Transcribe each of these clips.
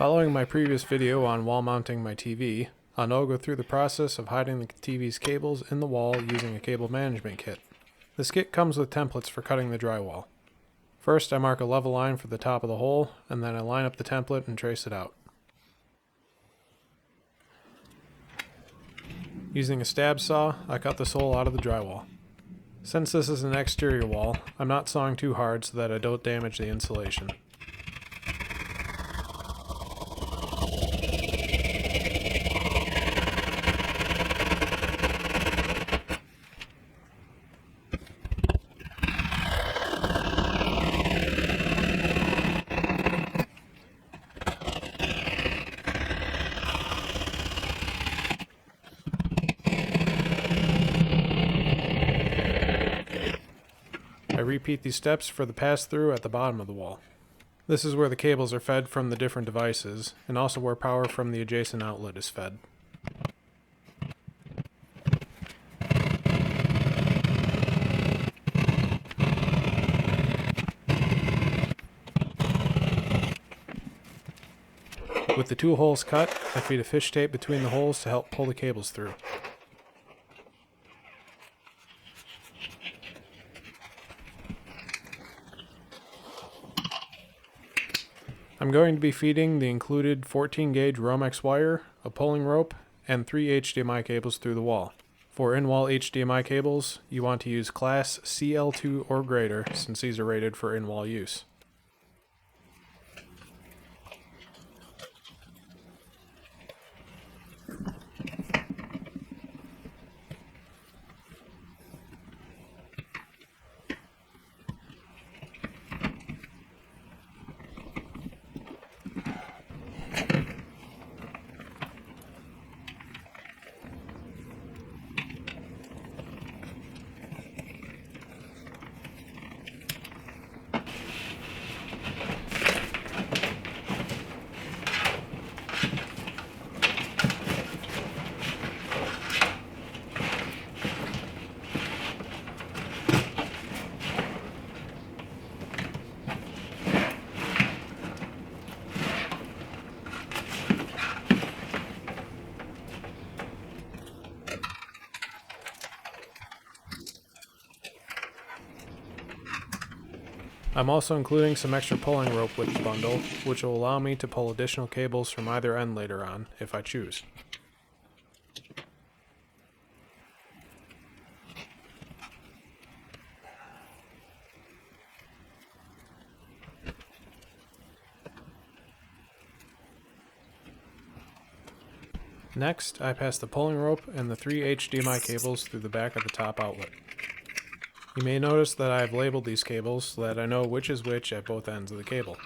Following my previous video on wall mounting my TV, I'll now go through the process of hiding the TV's cables in the wall using a cable management kit. This kit comes with templates for cutting the drywall. First, I mark a level line for the top of the hole, and then I line up the template and trace it out. Using a stab saw, I cut this hole out of the drywall. Since this is an exterior wall, I'm not sawing too hard so that I don't damage the insulation. I repeat these steps for the pass-through at the bottom of the wall. This is where the cables are fed from the different devices, and also where power from the adjacent outlet is fed. With the two holes cut, I feed a fish tape between the holes to help pull the cables through. I'm going to be feeding the included 14 gauge Romex wire, a pulling rope, and 3 HDMI cables through the wall. For in-wall HDMI cables, you want to use class CL2 or greater since these are rated for in-wall use. I'm also including some extra pulling rope with the bundle, which will allow me to pull additional cables from either end later on, if I choose. Next, I pass the pulling rope and the 3 HDMI cables through the back of the top outlet. You may notice that I have labeled these cables so that I know which is which at both ends of the cable.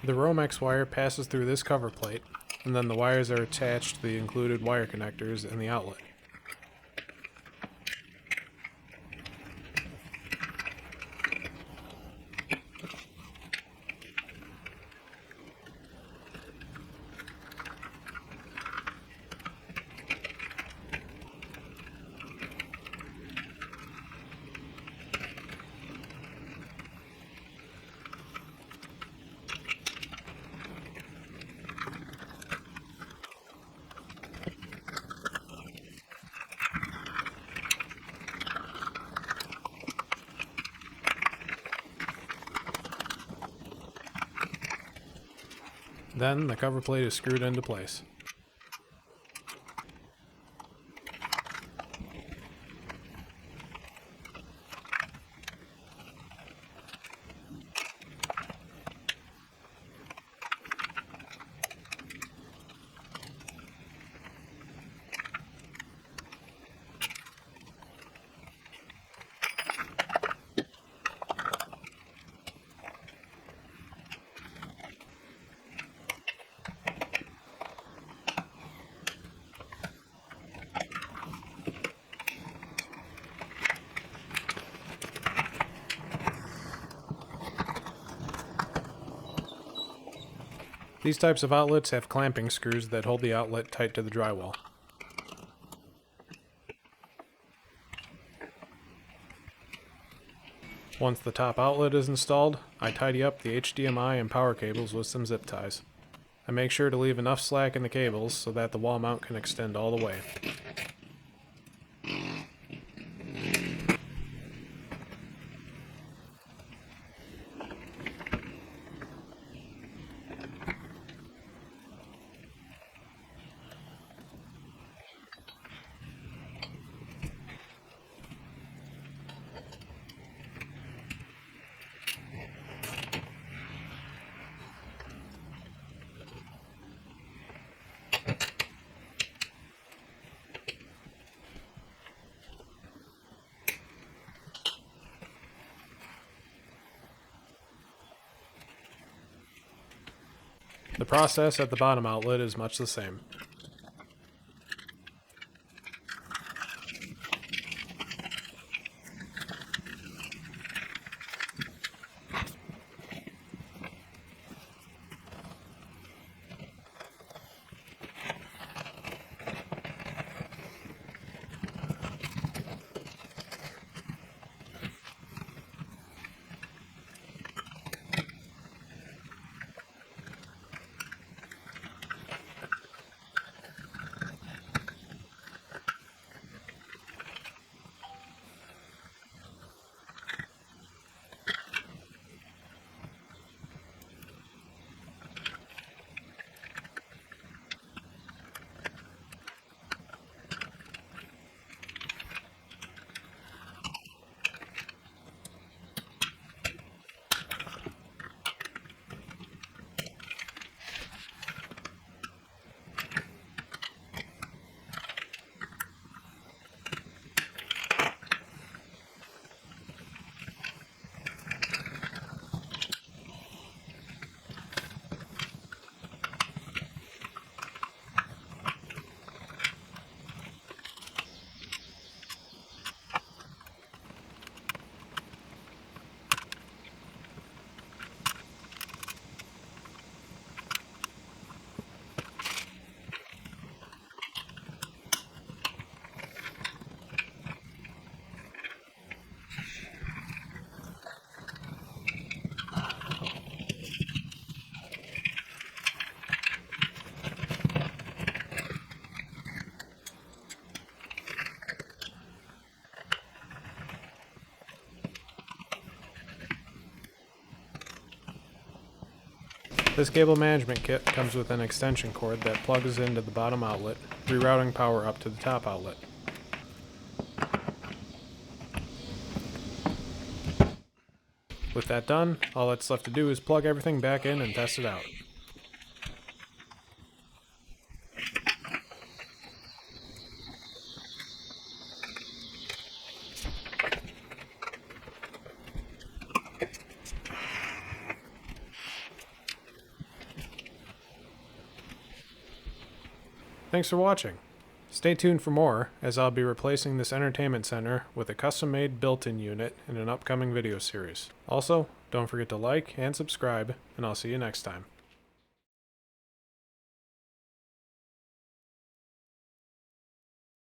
The Romex wire passes through this cover plate, and then the wires are attached to the included wire connectors in the outlet. Then the cover plate is screwed into place. These types of outlets have clamping screws that hold the outlet tight to the drywall. Once the top outlet is installed, I tidy up the HDMI and power cables with some zip ties. I make sure to leave enough slack in the cables so that the wall mount can extend all the way. The process at the bottom outlet is much the same. This cable management kit comes with an extension cord that plugs into the bottom outlet, rerouting power up to the top outlet. With that done, all that's left to do is plug everything back in and test it out. Thanks for watching. Stay tuned for more, as I'll be replacing this entertainment center with a custom-made built-in unit in an upcoming video series. Also, don't forget to like and subscribe, and I'll see you next time.